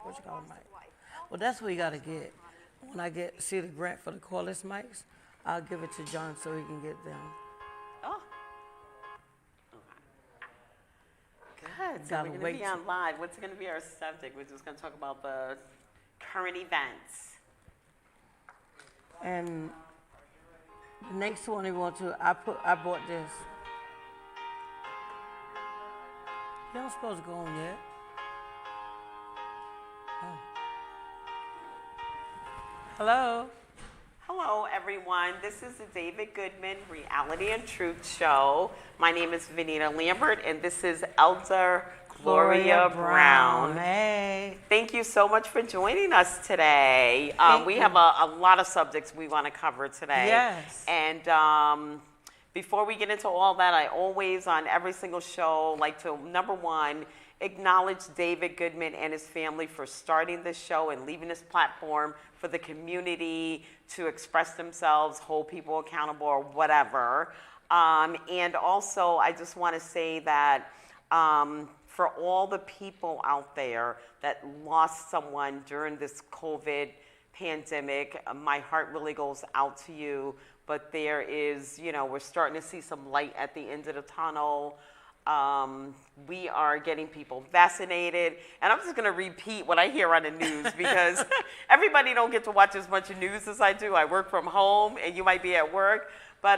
what you call it, mic. Well, that's what you got to get. When I see the grant for the cordless mics, I'll give it to John so he can get them. Oh. Good. So we're going to be on live. What's going to be our subject? We're just going to talk about the current events. And the next one we want to, I bought this. You don't supposed to go on yet. Oh. Hello. Hello, everyone. This is the David Goodman Reality and Truth Show. My name is Vanita Lambert, and this is Elder Gloria Brown. Hey. Thank you so much for joining us today. We have a lot of subjects we want to cover today. Yes. And before we get into all that, I always, on every single show, like to, number one, acknowledge David Goodman and his family for starting this show and leaving this platform for the community to express themselves, hold people accountable, or whatever. And also, I just want to say that for all the people out there that lost someone during this COVID pandemic, my heart really goes out to you. But there is, we're starting to see some light at the end of the tunnel. We are getting people vaccinated, and I'm just going to repeat what I hear on the news because everybody don't get to watch as much news as I do. I work from home, and you might be at work, but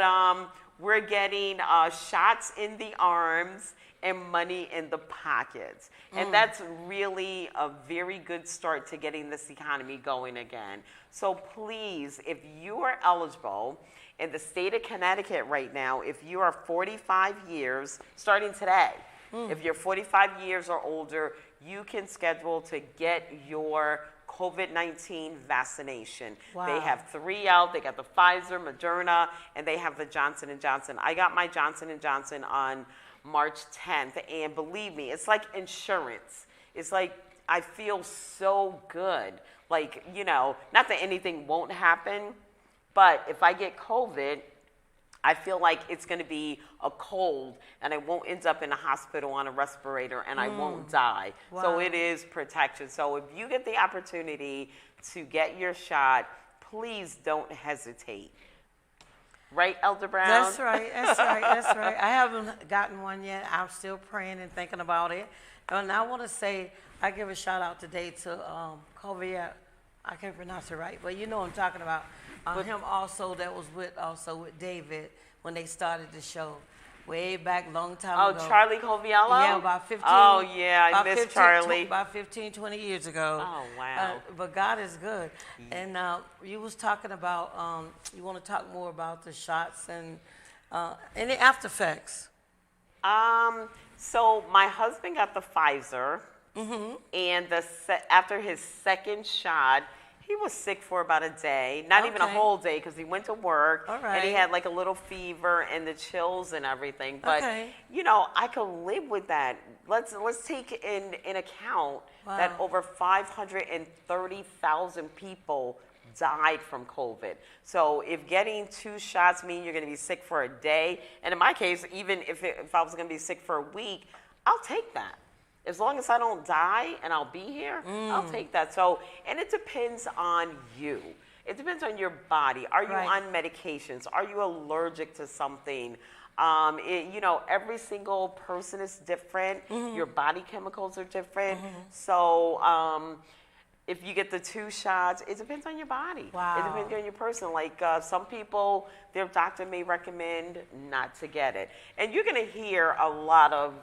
we're getting shots in the arms and money in the pockets, and that's really a very good start to getting this economy going again. So please, if you are eligible, in the state of Connecticut right now, if you are 45 years, starting today, if you're 45 years or older, you can schedule to get your COVID-19 vaccination. Wow. They have 3 out. They got the Pfizer, Moderna, and they have the Johnson & Johnson. I got my Johnson & Johnson on March 10th, and believe me, it's like insurance. It's like I feel so good. Like, not that anything won't happen, but if I get COVID, I feel like it's going to be a cold, and I won't end up in a hospital on a respirator, and I won't die. Wow. So it is protection. So if you get the opportunity to get your shot, please don't hesitate. Right, Elder Brown? That's right. I haven't gotten one yet. I'm still praying and thinking about it. And I want to say, I give a shout out today to Kovic. I can't pronounce it right, but you know what I'm talking about. Him also, that was with David when they started the show. Way back, long time ago. Oh, Charlie Coviello? Yeah, about 15. Oh, yeah, I miss Charlie. About 15, 20 years ago. Oh, wow. But God is good. And you was talking about, you want to talk more about the shots and any after effects? So my husband got the Pfizer, and after his second shot, he was sick for about a day, not even a whole day, because he went to work, and he had like a little fever and the chills and everything. But I could live with that. Let's take in account that over 530,000 people died from COVID. So if getting 2 shots mean you're going to be sick for a day, and in my case, even if I was going to be sick for a week, I'll take that. As long as I don't die and I'll be here, I'll take that. So, and it depends on you. It depends on your body. Are you on medications? Are you allergic to something? Every single person is different. Your body chemicals are different. So, if you get the 2 shots, it depends on your body. Wow. It depends on your person. Like some people, their doctor may recommend not to get it. And you're going to hear a lot of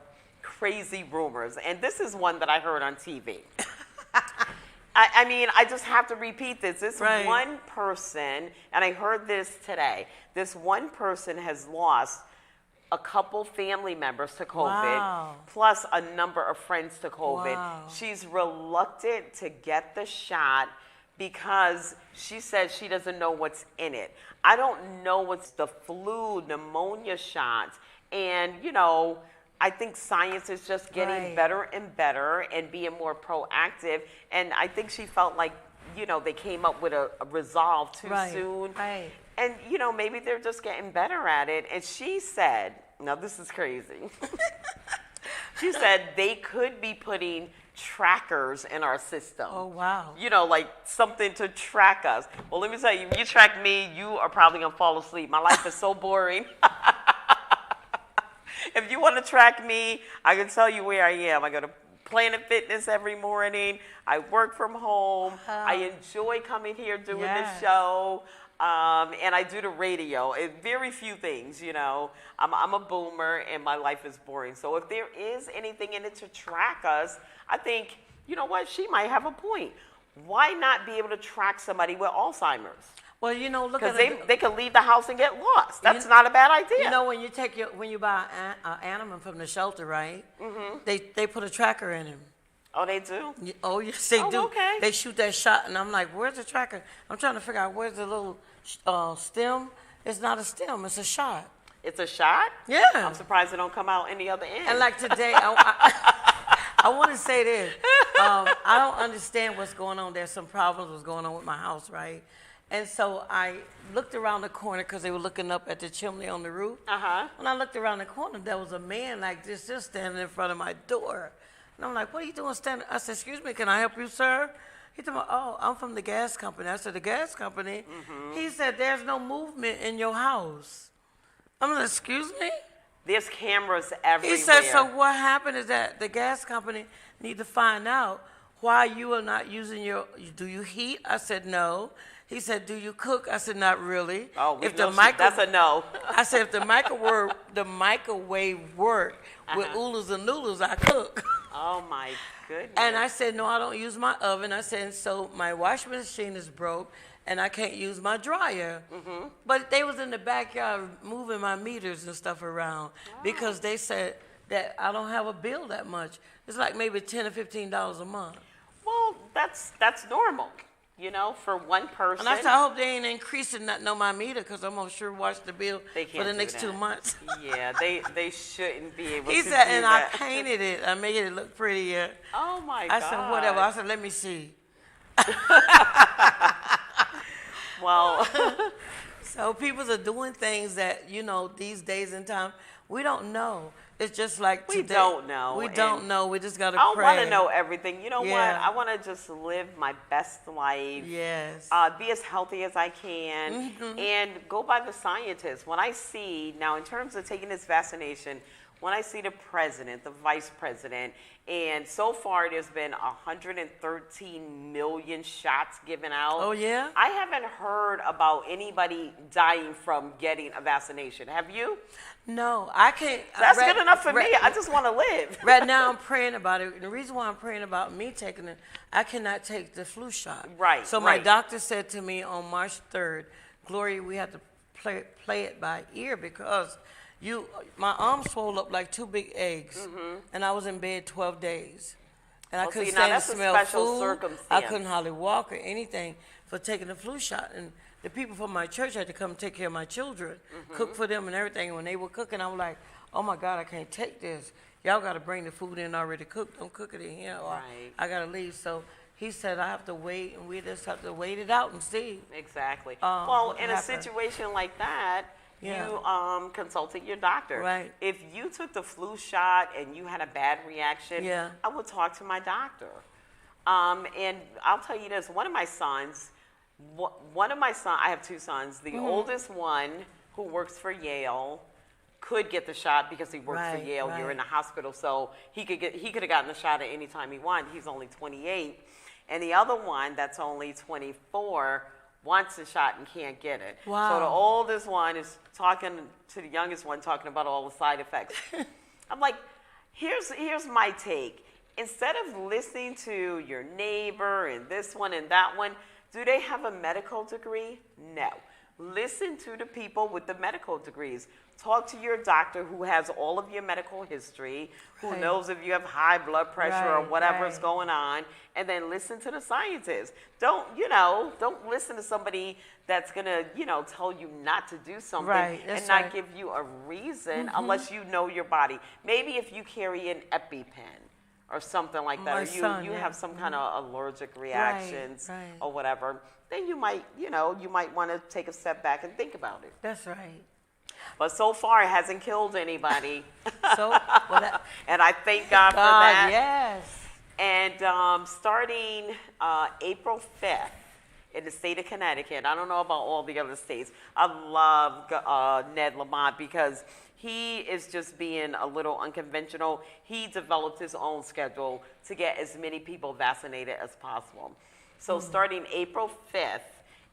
crazy rumors. And this is one that I heard on TV. I mean, I just have to repeat this. This one person, and I heard this today, this one person has lost a couple family members to COVID, plus a number of friends to COVID. She's reluctant to get the shot because she says she doesn't know what's in it. I don't know what's the flu, pneumonia shots, and I think science is just getting better and better and being more proactive. And I think she felt like, they came up with a resolve too soon. And, maybe they're just getting better at it. And she said, now this is crazy. She said they could be putting trackers in our system. Oh, wow. You know, like something to track us. Well, let me tell you, if you track me, you are probably going to fall asleep. My life is so boring. If you want to track me, I can tell you where I am. I go to Planet Fitness every morning. I work from home. I enjoy coming here doing this show. And I do the radio. Very few things, you know. I'm a boomer, and my life is boring. So if there is anything in it to track us, I think, you know what, she might have a point. Why not be able to track somebody with Alzheimer's? Well, you know, look at because they could leave the house and get lost. That's not a bad idea. You know, when you buy an animal from the shelter, right? Mm-hmm. They put a tracker in him. Oh, they do? Oh, yes, they do. Okay. They shoot that shot, and I'm like, where's the tracker? I'm trying to figure out where's the little stem. It's not a stem. It's a shot. It's a shot? Yeah. I'm surprised it don't come out any other end. And like today, I want to say this. I don't understand what's going on. There's some problems what's going on with my house, right? And so I looked around the corner because they were looking up at the chimney on the roof. Uh-huh. When I looked around the corner, there was a man like this just standing in front of my door. And I'm like, what are you doing standing? I said, excuse me, can I help you, sir? He told me, oh, I'm from the gas company. I said, the gas company? Mm-hmm. He said, there's no movement in your house. I'm like, excuse me? There's cameras everywhere. He said, so what happened is that the gas company need to find out why you are not using do you heat? I said, no. He said, do you cook? I said, not really. Oh, that's a no. I said, if the microwave worked with oodles and noodles, I cook. Oh, my goodness. And I said, no, I don't use my oven. I said, so my washing machine is broke, and I can't use my dryer. Mm-hmm. But they was in the backyard moving my meters and stuff around because they said that I don't have a bill that much. It's like maybe $10 or $15 a month. Well, that's normal. You know, for one person. And I said, I hope they ain't increasing nothing on my meter because I'm going to sure watch the bill for the next 2 months. Yeah, they shouldn't be able to He do said, and that. I painted it. I made it look prettier. Oh, my God. I said, whatever. I said, let me see. Well. So people are doing things that, you know, these days and time, we don't know. It's just like today. We don't know. We don't know. We just got to pray. I want to know everything. You know what? I want to just live my best life. Yes. Be as healthy as I can. Mm-hmm. And go by the scientists. When I see, now in terms of taking this vaccination, when I see the president, the vice president, and so far there's been 113 million shots given out. Oh, yeah? I haven't heard about anybody dying from getting a vaccination. Have you? No, I can't. That's good enough for me. I just want to live. Right now I'm praying about it. And the reason why I'm praying about me taking it, I cannot take the flu shot. Right. So my doctor said to me on March 3rd, Gloria, we have to play it by ear because my arm swelled up like 2 big eggs, and I was in bed 12 days. And I couldn't stand to smell food. I couldn't hardly walk or anything for taking the flu shot. And the people from my church had to come take care of my children, cook for them and everything. And when they were cooking, I was like, oh, my God, I can't take this. Y'all got to bring the food in already cooked. Don't cook it in here or I got to leave. So he said I have to wait, and we just have to wait it out and see. Exactly. Well, in a situation like that, you consulted your doctor. Right. If you took the flu shot and you had a bad reaction, I would talk to my doctor. And I'll tell you this, one of my sons, I have 2 sons. The oldest one, who works for Yale, could get the shot because he works for Yale. You're in the hospital, so he could have gotten the shot at any time he wanted. He's only 28. And the other one, that's only 24, wants the shot and can't get it. Wow. So the oldest one is talking to the youngest one, talking about all the side effects. I'm like, here's my take. Instead of listening to your neighbor and this one and that one, do they have a medical degree? No. Listen to the people with the medical degrees. Talk to your doctor who has all of your medical history, who knows if you have high blood pressure or whatever's going on, and then listen to the scientists. Don't listen to somebody that's going to, tell you not to do something and not give you a reason unless you know your body. Maybe if you carry an EpiPen or something like that, or you have some kind of allergic reactions or whatever, then you might want to take a step back and think about it. That's right. But so far, it hasn't killed anybody. And I thank God for that. Yes. And starting April 5th in the state of Connecticut, I don't know about all the other states, I love Ned Lamont because he is just being a little unconventional. He developed his own schedule to get as many people vaccinated as possible. So starting April 5th,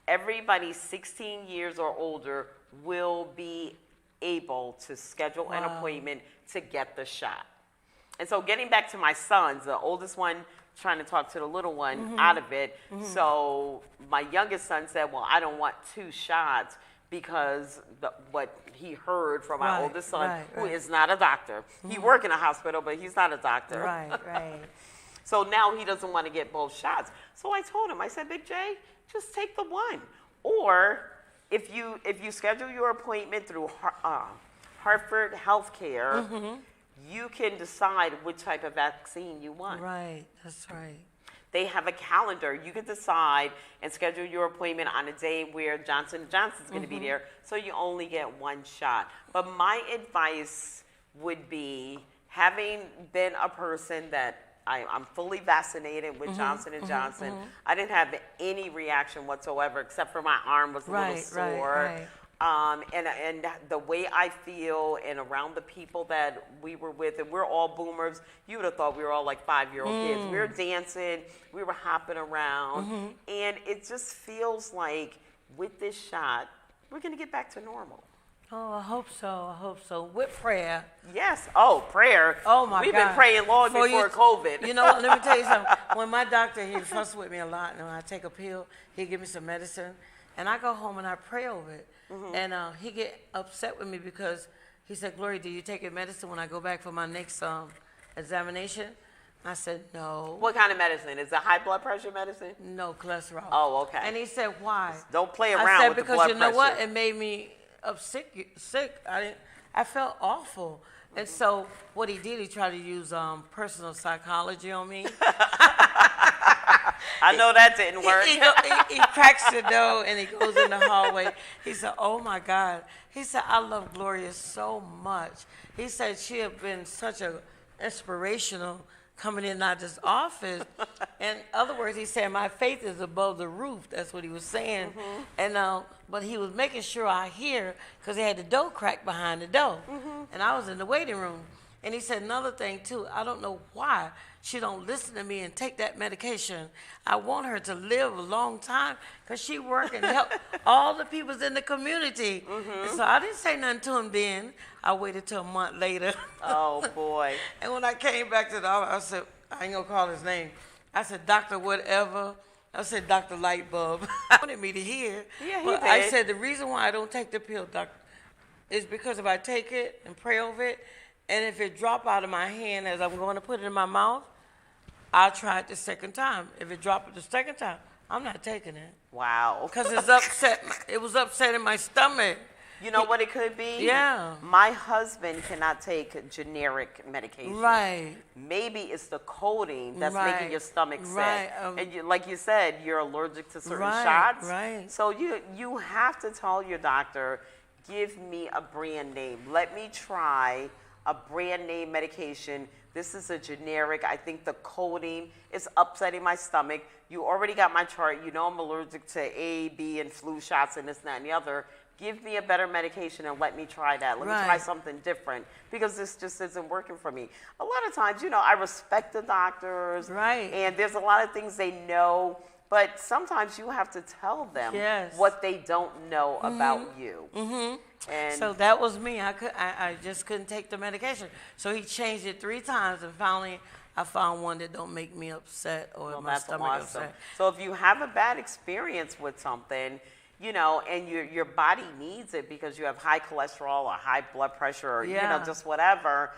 everybody 16 years or older will be able to schedule an appointment to get the shot. And so getting back to my sons, the oldest one trying to talk to the little one out of it. So my youngest son said, well, I don't want 2 shots because what he heard from my oldest son, who is not a doctor. He works in a hospital, but he's not a doctor. Right. So now he doesn't want to get both shots. So I told him, I said, Big J, just take the one. Or if you schedule your appointment through Hartford Healthcare, you can decide which type of vaccine you want. Right, that's right. They have a calendar. You can decide and schedule your appointment on a day where Johnson & Johnson is going to be there, so you only get 1 shot. But my advice would be, having been a person that I'm fully vaccinated with Johnson & Johnson, I didn't have any reaction whatsoever except for my arm was a little sore. And the way I feel and around the people that we were with, and we're all boomers, you would have thought we were all like 5-year-old kids. We were dancing, we were hopping around, and it just feels like with this shot, we're going to get back to normal. Oh, I hope so. With prayer. Yes. Oh, prayer. Oh, my God. We've been praying long before COVID. You know what, let me tell you something. When my doctor, he fussed with me a lot, and when I take a pill, he give me some medicine, and I go home and I pray over it. And he get upset with me because he said, Gloria, do you take your medicine when I go back for my next examination? I said, no. What kind of medicine? Is it high blood pressure medicine? No, cholesterol. Oh, okay. And he said, why? Don't play around I said, with the because blood you know pressure. what? It made me sick. I felt awful. And so what he did, he tried to use personal psychology on me. I know that didn't work. He cracks the door and he goes in the hallway. He said, oh my God. He said, I love Gloria so much. He said she had been such a inspirational coming in out this office. In other words, he said, my faith is above the roof. That's what he was saying. And but he was making sure I hear, because he had the door cracked behind the door. And I was in the waiting room. And he said another thing too, I don't know why she don't listen to me and take that medication. I want her to live a long time because she work and help all the people in the community. And so I didn't say nothing to him then. I waited till a month later. Oh, boy. And when I came back to the office, I said, I ain't gonna call his name. I said, Dr. Whatever. I said, Dr. Lightbulb. I wanted me to hear. Yeah, he but did. I said, the reason why I don't take the pill, doctor, is because if I take it and pray over it, and if it drop out of my hand as I'm going to put it in my mouth, I'll try it the second time. If it drop it the second time, I'm not taking it. Wow. Because it's upset. It was upsetting my stomach. You know what it could be? Yeah. My husband cannot take generic medication. Right. Maybe it's the coating that's Right. making your stomach sick. Right. And you, like you said, you're allergic to certain Right, shots. right. So you have to tell your doctor, give me a brand name. Let me try a brand name medication. This is a generic. I think the coating is upsetting my stomach. You already got my chart. You know I'm allergic to A, B, and flu shots and this, that, and the other. Give me a better medication and let me try that. Let me try something different because this just isn't working for me. A lot of times, you know, I respect the doctors. Right. And there's a lot of things they know, but sometimes you have to tell them what they don't know about you. And so that was me. I just couldn't take the medication. So he changed it 3 times, and finally I found one that don't make me upset or my stomach upset. So if you have a bad experience with something, you know, and your body needs it because you have high cholesterol or high blood pressure or, you know, just whatever,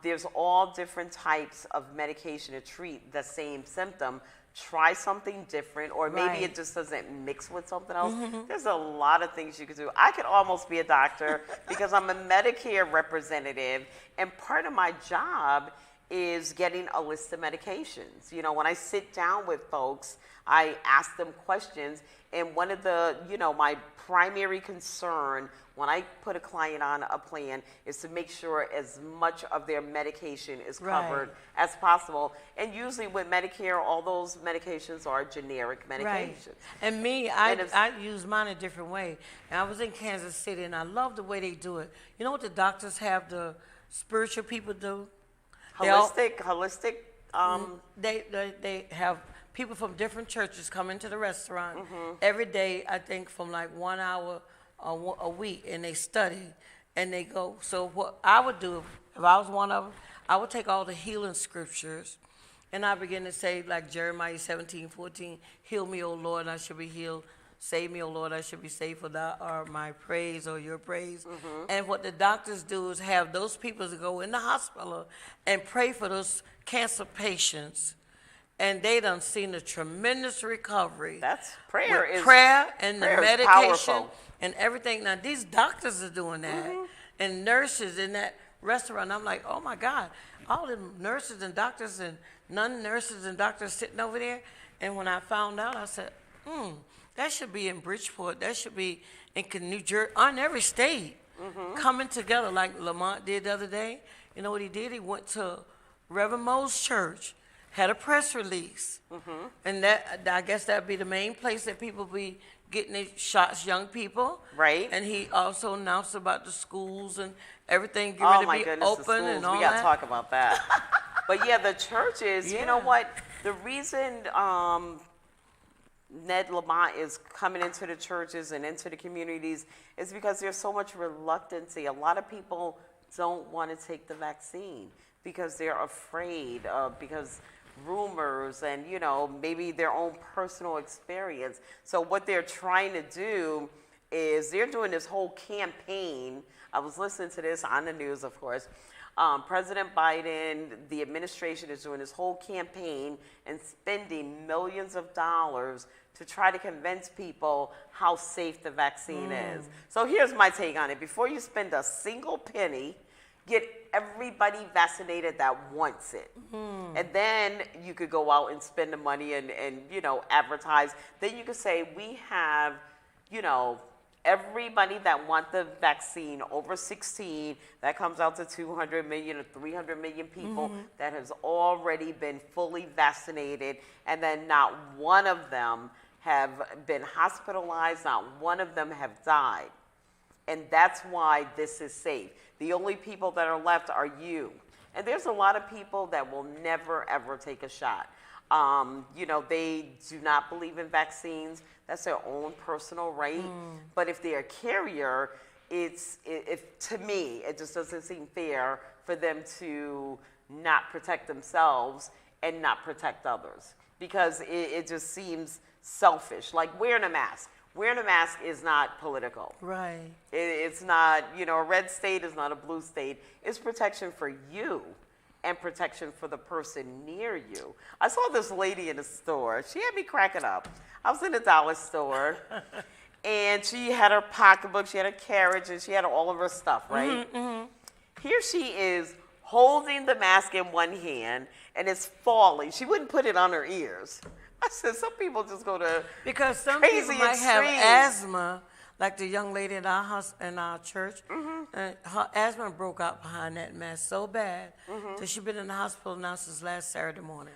there's all different types of medication to treat the same symptom. Try something different, or maybe it just doesn't mix with something else. There's a lot of things you could do. I could almost be a doctor because I'm a Medicare representative, and part of my job is getting a list of medications. You know, when I sit down with folks, I ask them questions, and one of the, you know, my primary concern when I put a client on a plan is to make sure as much of their medication is covered as possible. And usually with Medicare, all those medications are generic medications. Right. And me, I use mine a different way. And I was in Kansas City, and I love the way they do it. You know what the doctors have the spiritual people do? Holistic. They have people from different churches come into the restaurant every day, I think from like 1 hour a week, and they study and they go. So what I would do if I was one of them, I would take all the healing scriptures and I begin to say, like Jeremiah 17:14, heal me, O Lord, I shall be healed. Save me, O Lord, I shall be saved, for thou art my praise or your praise. And what the doctors do is have those people to go in the hospital and pray for those cancer patients. And they done seen a tremendous recovery. That's prayer. Prayer and the medication powerful. And everything. Now, these doctors are doing that. And nurses in that restaurant. I'm like, oh, my God. All the nurses and doctors and non-nurses and doctors sitting over there. And when I found out, I said, that should be in Bridgeport. That should be in New Jersey, on every state, coming together like Lamont did the other day. You know what he did? He went to Reverend Mo's church, had a press release. And that, I guess that'd be the main place that people be getting their shots, young people. Right. And he also announced about the schools and everything getting to be open and all that. We got to talk about that. But yeah, the churches, you know what? The reason Ned Lamont is coming into the churches and into the communities is because there's so much reluctancy. A lot of people don't want to take the vaccine because they're afraid of, because rumors and, you know, maybe their own personal experience. So what they're trying to do is they're doing this whole campaign. I was listening to this on the news, of course. President Biden, the administration is doing this whole campaign and spending millions of dollars to try to convince people how safe the vaccine is. So here's my take on it. Before you spend a single penny, get everybody vaccinated that wants it. And then you could go out and spend the money and you know, advertise. Then you could say, we have, you know, everybody that want the vaccine over 16, that comes out to 200 million or 300 million people that has already been fully vaccinated, and then not one of them have been hospitalized, not one of them have died. And that's why this is safe. The only people that are left are you. And there's a lot of people that will never, ever take a shot. You know, they do not believe in vaccines. That's their own personal right. But if they're a carrier, to me, it just doesn't seem fair for them to not protect themselves and not protect others. Because it just seems selfish, like wearing a mask. Wearing a mask is not political. Right. It's not, you know, a red state is not a blue state. It's protection for you and protection for the person near you. I saw this lady in the store. She had me cracking up. I was in a dollar store, and she had her pocketbook, she had her carriage, and she had all of her stuff, right? Here she is holding the mask in one hand, and it's falling. She wouldn't put it on her ears. I said, some people just go to because some crazy people might have extremes. asthma, like the young lady in our house, in our church. And her asthma broke out behind that mask so bad that she's been in the hospital now since last Saturday morning.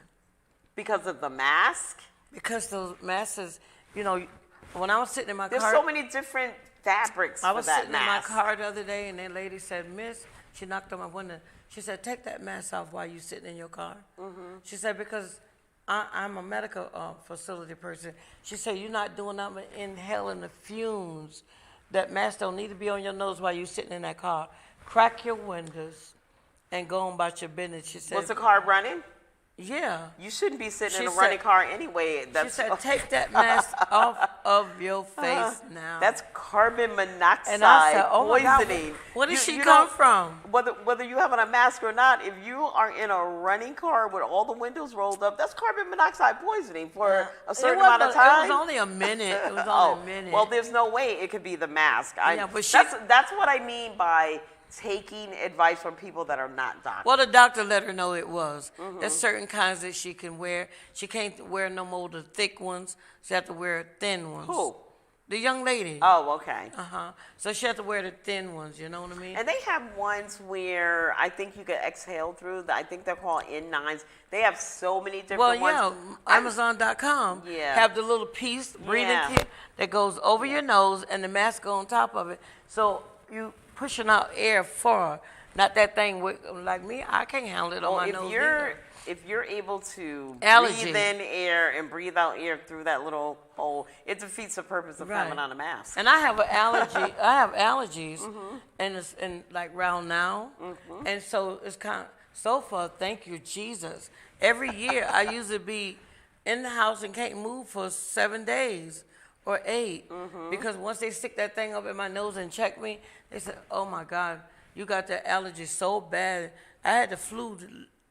Because of the mask? Because those masks, you know, when I was sitting in my There's car. so many different fabrics I for was that sitting mask. in my car the other day, and that lady said, Miss, she knocked on my window. She said, take that mask off while you're sitting in your car. She said, because I'm a medical facility person. She said, you're not doing nothing but inhaling the fumes. That mask don't need to be on your nose while you're sitting in that car. Crack your windows and go on about your business. She said, Was the car running? Yeah. You shouldn't be sitting in a She running said- car anyway. She said, take that mask off of your face now. That's carbon monoxide and I said, oh my God, poisoning. where did she You come don't- from? Whether you have on a mask or not, if you are in a running car with all the windows rolled up, that's carbon monoxide poisoning for a certain amount of time. It was only a minute. It was only a minute. Well, there's no way it could be the mask. Yeah, but that's what I mean by taking advice from people that are not doctors. Well, the doctor let her know it was. There's certain kinds that she can wear. She can't wear no more the thick ones. She have to wear thin ones. Who? The young lady. Oh, okay. So she had to wear the thin ones, you know what I mean? And they have ones where I think you can exhale through. I think they're called N9s. They have so many different ones. Amazon.com have the little piece, breathing kit, that goes over your nose and the mask go on top of it. So you pushing out air far, not that thing with, like me, I can't handle it on my nose either. If you're able to Allergy. breathe in air and breathe out air through that little hole, it defeats the purpose of having on a mask. And I have an allergy. I have allergies, and it's like round now, and so it's kind of so far. Thank you, Jesus. Every year I usually be in the house and can't move for 7 days or 8 because once they stick that thing up in my nose and check me, they said, "Oh my God, you got that allergy so bad." I had the flu.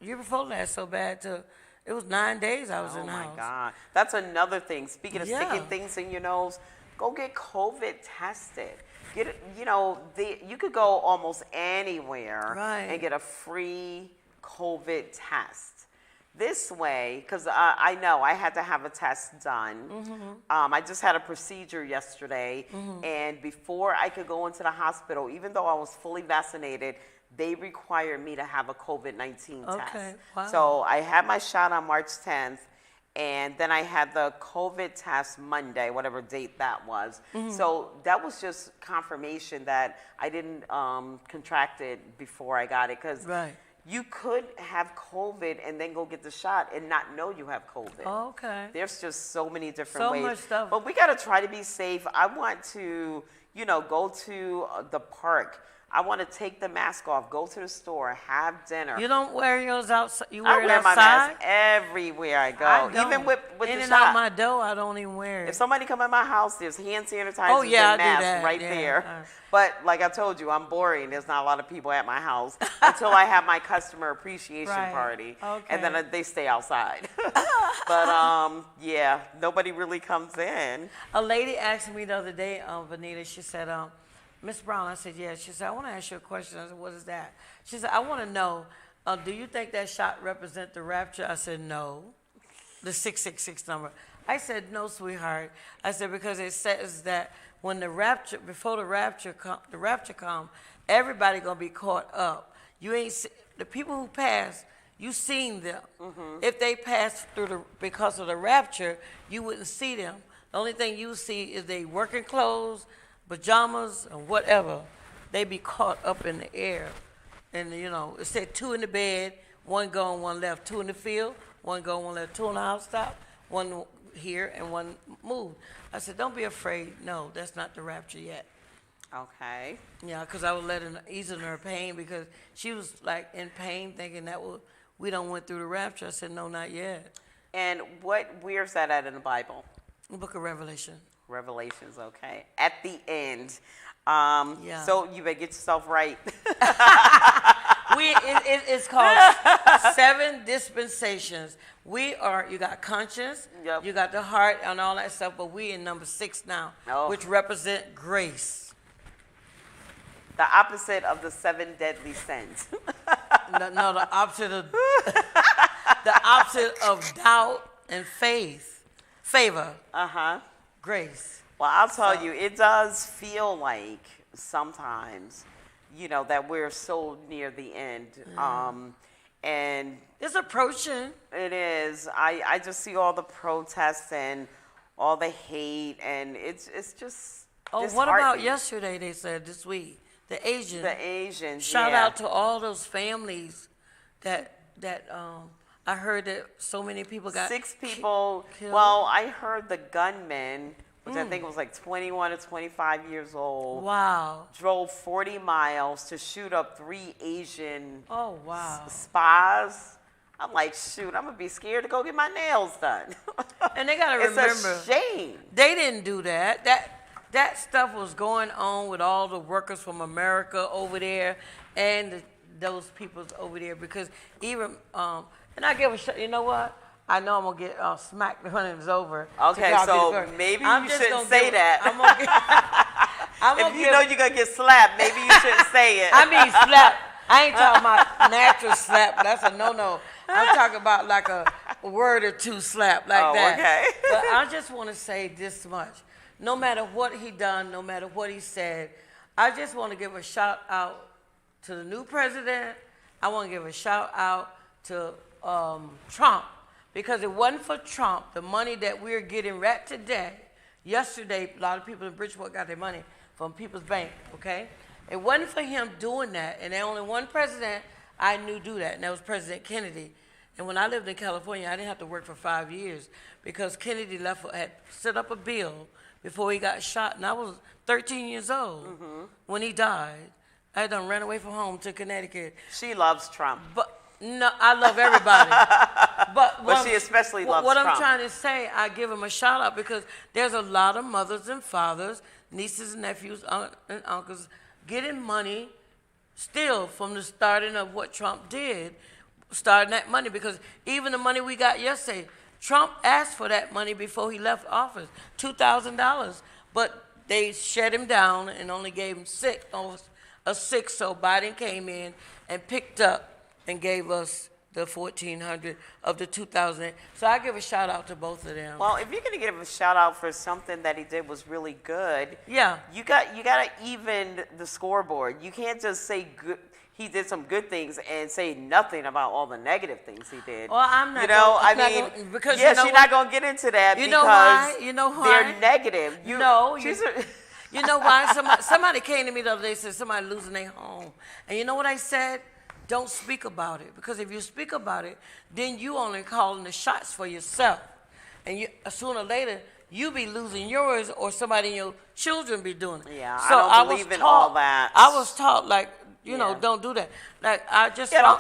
Year before last so bad too. It was 9 days I was in the house. Oh my God. That's another thing. Speaking of sticking things in your nose, go get COVID tested. Get it, you could go almost anywhere and get a free COVID test. This way, because I know I had to have a test done. I just had a procedure yesterday, and before I could go into the hospital, even though I was fully vaccinated, they required me to have a COVID-19 test. Wow. So I had my shot on March 10th, and then I had the COVID test Monday, whatever date that was. So that was just confirmation that I didn't contract it before I got it, because you could have COVID and then go get the shot and not know you have COVID. There's just so many different ways. Much stuff. But we got to try to be safe. I want to, go to the park. I want to take the mask off, go to the store, have dinner. You don't wear yours outside? You wear it I wear outside? my mask everywhere I go. I don't. Even with in the and shot. out my door, I don't even wear it. If somebody come in my house, there's hand sanitizers I and do masks that. right there. But like I told you, I'm boring. There's not a lot of people at my house until I have my customer appreciation party. And then they stay outside. But nobody really comes in. A lady asked me the other day, Vanita, she said, Miss Brown, I said, yes. She said, I want to ask you a question. I said, what is that? She said, I want to know, do you think that shot represent the rapture? I said, no. The 666 number. I said, no, sweetheart. I said, because it says that when the rapture, before the rapture come, everybody going to be caught up. You ain't, the people who pass, you seen them. If they pass through because of the rapture, you wouldn't see them. The only thing you see is they working clothes, pajamas, and whatever. They be caught up in the air. And, it said 2 in the bed, 1 going, 1 left, 2 in the field, 1 going, 1 left, 2 on the housetop, 1 here, and 1 moved. I said, don't be afraid. No, that's not the rapture yet. Okay. Yeah, because I was easing her pain because she was like in pain thinking that we don't went through the rapture. I said, no, not yet. And where's that at in the Bible? The book of Revelation. Revelations, okay. At the end. Yeah. So you better get yourself right. It's called 7 dispensations. You got conscience, you got the heart and all that stuff, but we in number 6 now, which represent grace. The opposite of the 7 deadly sins. No, the opposite of doubt and favor. Grace. Well, I'll tell you, it does feel like sometimes, that we're so near the end. And it's approaching. It is. I just see all the protests and all the hate, and it's just. Oh, what about yesterday? They said this week, the Asians. The Asians. Shout out to all those families that I heard that so many people got 6 people. killed. Well, I heard the gunman, which I think was like 21 to 25 years old. Wow. Drove 40 miles to shoot up 3 Asian spas. I'm like, shoot, I'm going to be scared to go get my nails done. And they got to remember. It's a shame. They didn't do that. That stuff was going on with all the workers from America over there and those peoples over there because even, and I give you know what? I know I'm going to get smacked when it's over. Okay, so maybe you shouldn't say that. I'm if gonna you know you're gonna get slapped, maybe you shouldn't say it. I mean slap. I ain't talking about natural slap. That's a no-no. I'm talking about like a word or two slap like that. Okay. But I just want to say this much. No matter what he done, no matter what he said, I just want to give a shout out to the new president. I want to give a shout out to Trump. Because it wasn't for Trump, the money that we're getting right today, yesterday, a lot of people in Bridgeport got their money from People's Bank, okay? It wasn't for him doing that, and there only one president I knew do that, and that was President Kennedy. And when I lived in California, I didn't have to work for 5 years because Kennedy had set up a bill before he got shot, and I was 13 years old when he died. I had done ran away from home to Connecticut. She loves Trump. But no, I love everybody. But she especially loves What Trump. I'm trying to say, I give him a shout out because there's a lot of mothers and fathers, nieces and nephews, and uncles getting money still from the starting of what Trump did, starting that money. Because even the money we got yesterday, Trump asked for that money before he left office, $2,000. But they shut him down and only gave him a six. So Biden came in and picked up and gave us the 1,400 of the 2,000. So I give a shout out to both of them. Well, if you're gonna give a shout out for something that he did was really good, Yeah. you gotta even the scoreboard. You can't just say good. He did some good things and say nothing about all the negative things he did. Well, I'm not. You know, I'm not I mean, gonna, because yeah, you know she's what? not gonna get into that You because know why? You know why? they're negative. You know why? Somebody came to me the other day and said somebody losing their home. And you know what I said? Don't speak about it. Because if you speak about it, then you only calling the shots for yourself. And sooner or later, you be losing yours or somebody in your children be doing it. Yeah, so I don't believe in all that. I was taught, like, you know, don't do that. Like, I just don't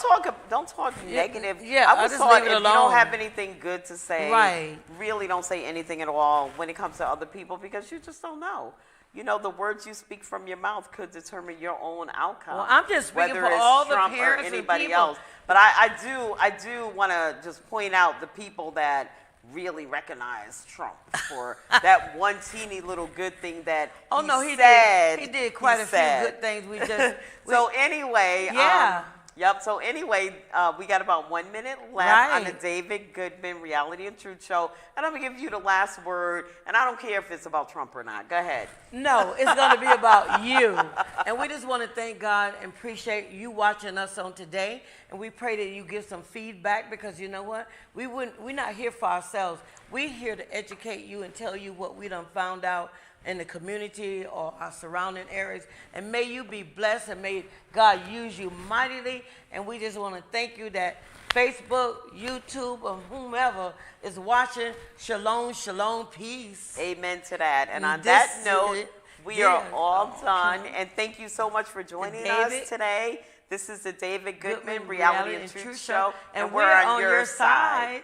talk negative. Yeah, I was just taught leave it if alone. you don't have anything good to say, Right. really don't say anything at all when it comes to other people because you just don't know. You know, the words you speak from your mouth could determine your own outcome. Well, I'm just speaking whether for it's all the Trump parents or and anybody people. else. But I do want to just point out the people that really recognize Trump for that one teeny little good thing that he said. He did quite a few good things. So anyway, yeah. Yep. So anyway, we got about 1 minute left on the Right. David Goodman Reality and Truth Show, and I'm gonna give you the last word. And I don't care if it's about Trump or not. Go ahead. No, it's going to be about you. And we just want to thank God and appreciate you watching us on today. And we pray that you give some feedback because you know what? We're not here for ourselves. We're here to educate you and tell you what we done found out in the community or our surrounding areas. And may you be blessed and may God use you mightily. And we just want to thank you that Facebook, YouTube, or whomever is watching. Shalom, shalom, peace. Amen to that. And on This that is note, it. we Yeah. are all done. Okay. And thank you so much for joining David us today. This is the David Goodman Goodman Reality and Truth Show, and we're on your side.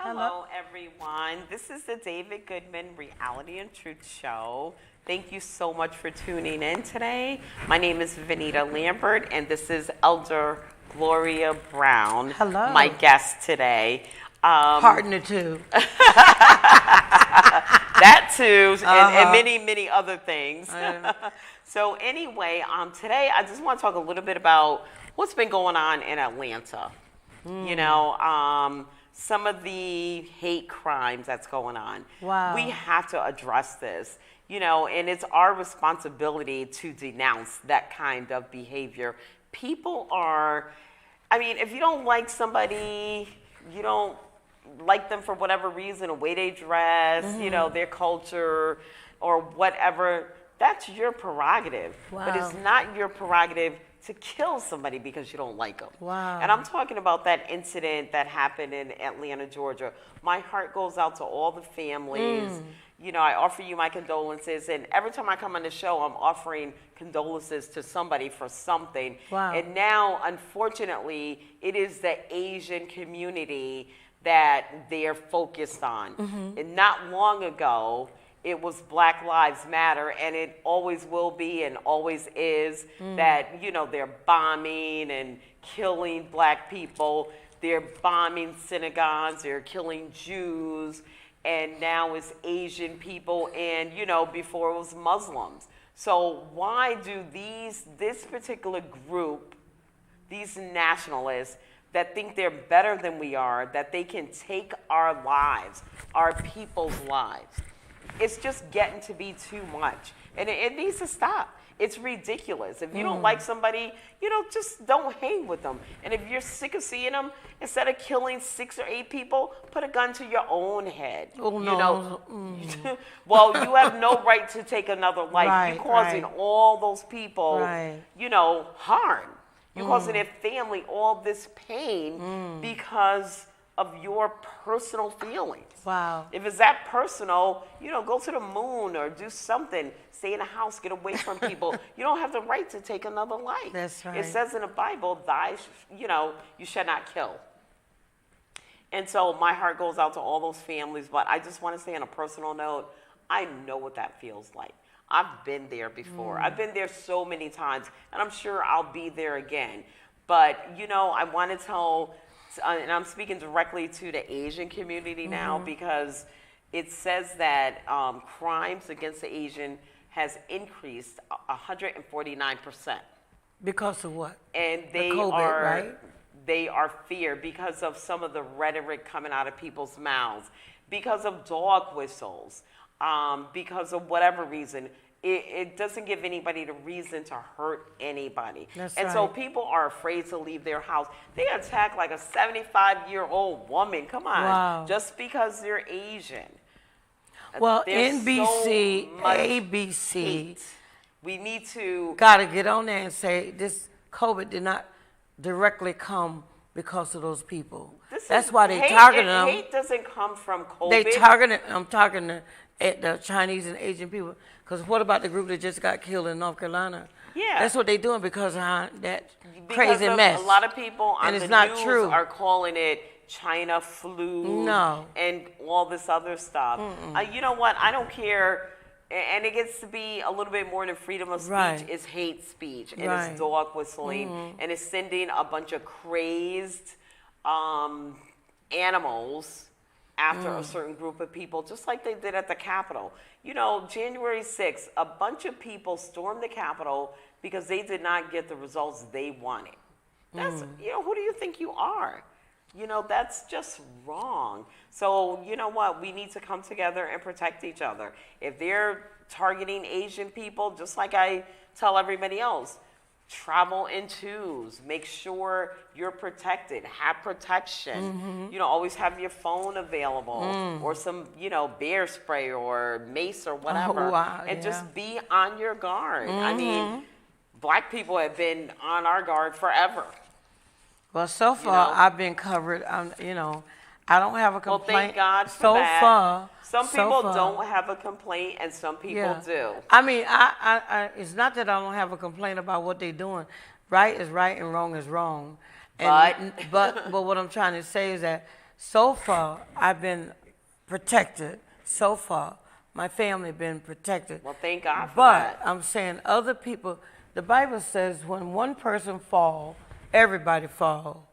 Hello, everyone. This is the David Goodman Reality and Truth Show. Thank you so much for tuning in today. My name is Vanita Lambert, and this is Elder Gloria Brown, Hello. my guest today. Partner too. That too, and many, many other things. So anyway, today I just want to talk a little bit about what's been going on in Atlanta. You know, some of the hate crimes that's going on. Wow. We have to address this, you know, and it's our responsibility to denounce that kind of behavior. People are, I mean, if you don't like somebody, you don't like them for whatever reason, the way they dress, you know, their culture or whatever, that's your prerogative. Wow. But it's not your prerogative to kill somebody because you don't like them. Wow. And I'm talking about that incident that happened in Atlanta, Georgia. My heart goes out to all the families. You know, I offer you my condolences, and every time I come on the show, I'm offering condolences to somebody for something. Wow. And now, unfortunately, it is the Asian community that they're focused on. And not long ago, it was Black Lives Matter, and it always will be and always is that, you know, they're bombing and killing black people. They're bombing synagogues. They're killing Jews. And now it's Asian people, and, you know, before it was Muslims. So why do this particular group, these nationalists that think they're better than we are, that they can take our lives, our people's lives? It's just getting to be too much. And it needs to stop. It's ridiculous. If you don't like somebody, you know, just don't hang with them. And if you're sick of seeing them, instead of killing 6 or 8 people, put a gun to your own head. Oh, you no. know, well, you have no right to take another life. Right, You're causing right. all those people, Right. you know, harm. You're causing their family all this pain because of your personal feelings. Wow. If it's that personal, you know, go to the moon or do something. Stay in a house, get away from people. You don't have the right to take another life. That's right. It says in the Bible, you know, you shall not kill. And so my heart goes out to all those families, but I just want to say on a personal note, I know what that feels like. I've been there before. I've been there so many times, and I'm sure I'll be there again. But, you know, I want to tell, and I'm speaking directly to the Asian community now, because it says that crimes against the Asian has increased 149%. Because of what? And they COVID, are right? They are feared because of some of the rhetoric coming out of people's mouths, because of dog whistles, because of whatever reason. It doesn't give anybody the reason to hurt anybody. That's and so right. people are afraid to leave their house. They attack like a 75-year-old woman. Come on. Wow. Just because they're Asian. Well, There's NBC, so much ABC, hate. We need to. got to get on there and say this COVID did not directly come because of those people. That's why they targeted them. Hate doesn't come from COVID. They targeted. I'm talking to the Chinese and Asian people. Because what about the group that just got killed in North Carolina? Yeah. That's what they're doing because of that Because crazy of mess. A lot of people on And it's the not news true. are calling it China flu No. and all this other stuff. You know what? I don't care. And it gets to be a little bit more than freedom of speech. Right. It's hate speech, and Right. it's dog whistling, and it's sending a bunch of crazed animals after a certain group of people, just like they did at the Capitol. You know, January 6th, a bunch of people stormed the Capitol because they did not get the results they wanted. That's, you know, who do you think you are? You know, that's just wrong. So, you know what? We need to come together and protect each other. If they're targeting Asian people, just like I tell everybody else, travel in twos. Make sure you're protected. Have protection. You know, always have your phone available or some, you know, bear spray or mace or whatever. Oh, wow, and yeah. just be on your guard. I mean, black people have been on our guard forever. Well, so far know? I've been covered. You know, I don't have a Well, complaint. thank God for so that. far. Some so people far. don't have a complaint, and some people do. I mean, I it's not that I don't have a complaint about what they're doing. Right is right and wrong is wrong. And, but what I'm trying to say is that so far, I've been protected. So far, my family been protected. Well, thank God for But that. I'm saying other people, the Bible says when one person fall, everybody fall.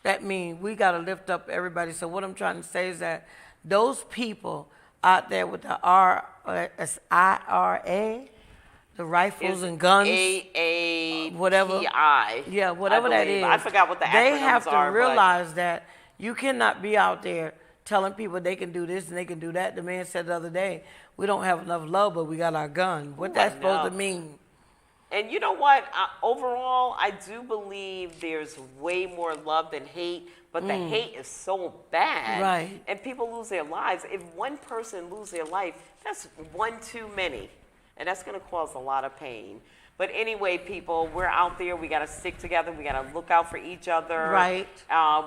That means we got to lift up everybody. So what I'm trying to say is that those people out there with the IRA, the rifles and guns, whatever, AAPI. yeah, whatever that is. I forgot what the acronyms They have to are, but- realize that you cannot be out there telling people they can do this and they can do that. The man said the other day, we don't have enough love, but we got our gun. What that's supposed to mean? And you know what? Overall, I do believe there's way more love than hate, but the hate is so bad. Right. And people lose their lives. If one person loses their life, that's one too many. And that's going to cause a lot of pain. But anyway, people, we're out there. We got to stick together. We got to look out for each other. Right.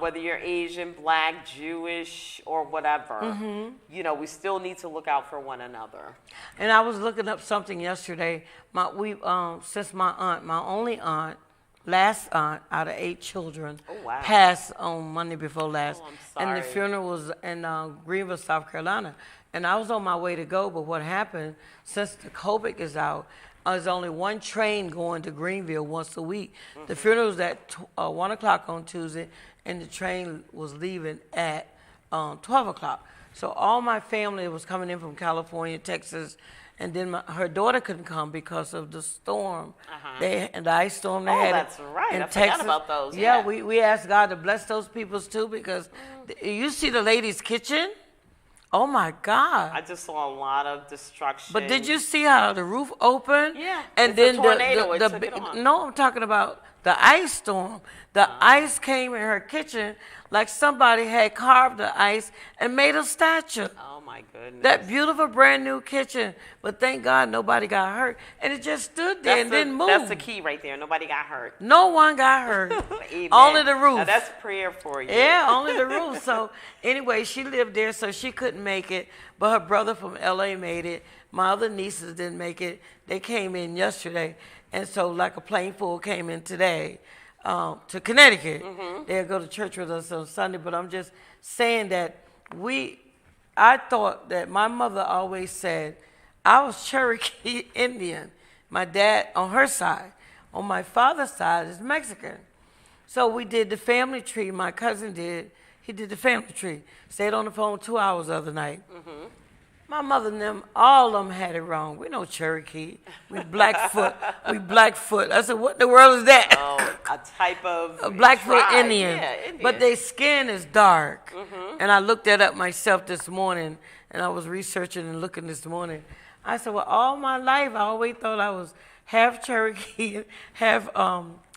Whether you're Asian, Black, Jewish, or whatever. You know, we still need to look out for one another. And I was looking up something yesterday. Since my aunt, my only aunt, last aunt out of 8 children, passed on Monday before last. Oh, I'm sorry. And the funeral was in Greenville, South Carolina. And I was on my way to go, but what happened, since the COVID is out, there's only one train going to Greenville once a week. The funeral was at 1 o'clock on Tuesday, and the train was leaving at 12 o'clock. So all my family was coming in from California, Texas, and then her daughter couldn't come because of the storm. And the ice storm they had. Oh, that's right. In I Texas. forgot about those. Yeah, we asked God to bless those peoples too, because you see the lady's kitchen? Oh my God! I just saw a lot of destruction. But did you see how the roof opened? Yeah. And it's then a tornado. It took it on. no, I'm talking about the ice storm. The ice came in her kitchen like somebody had carved the ice and made a statue. Oh my goodness. That beautiful brand new kitchen. But thank God nobody got hurt, and it just stood there and didn't move. That's the key right there. Nobody got hurt. No one got hurt. Amen. Only the roof. Now that's prayer for you. Yeah, only the roof. So anyway, she lived there, so she couldn't make it. But her brother from LA made it. My other nieces didn't make it. They came in yesterday. And so like a plane full came in today to Connecticut. They'll go to church with us on Sunday. But I'm just saying that I thought that my mother always said, I was Cherokee Indian. My dad on her side. On my father's side is Mexican. So we did the family tree. My cousin did. He did the family tree. Stayed on the phone 2 hours the other night. My mother and them, all of them had it wrong. We no Cherokee. We Blackfoot. We Blackfoot. I said, what in the world is that? Oh, a type of A Blackfoot tribe. Indian. Yeah, Indian. But their skin is dark. And I looked that up myself this morning, and I was researching and looking this morning. I said, well, all my life, I always thought I was half Cherokee, half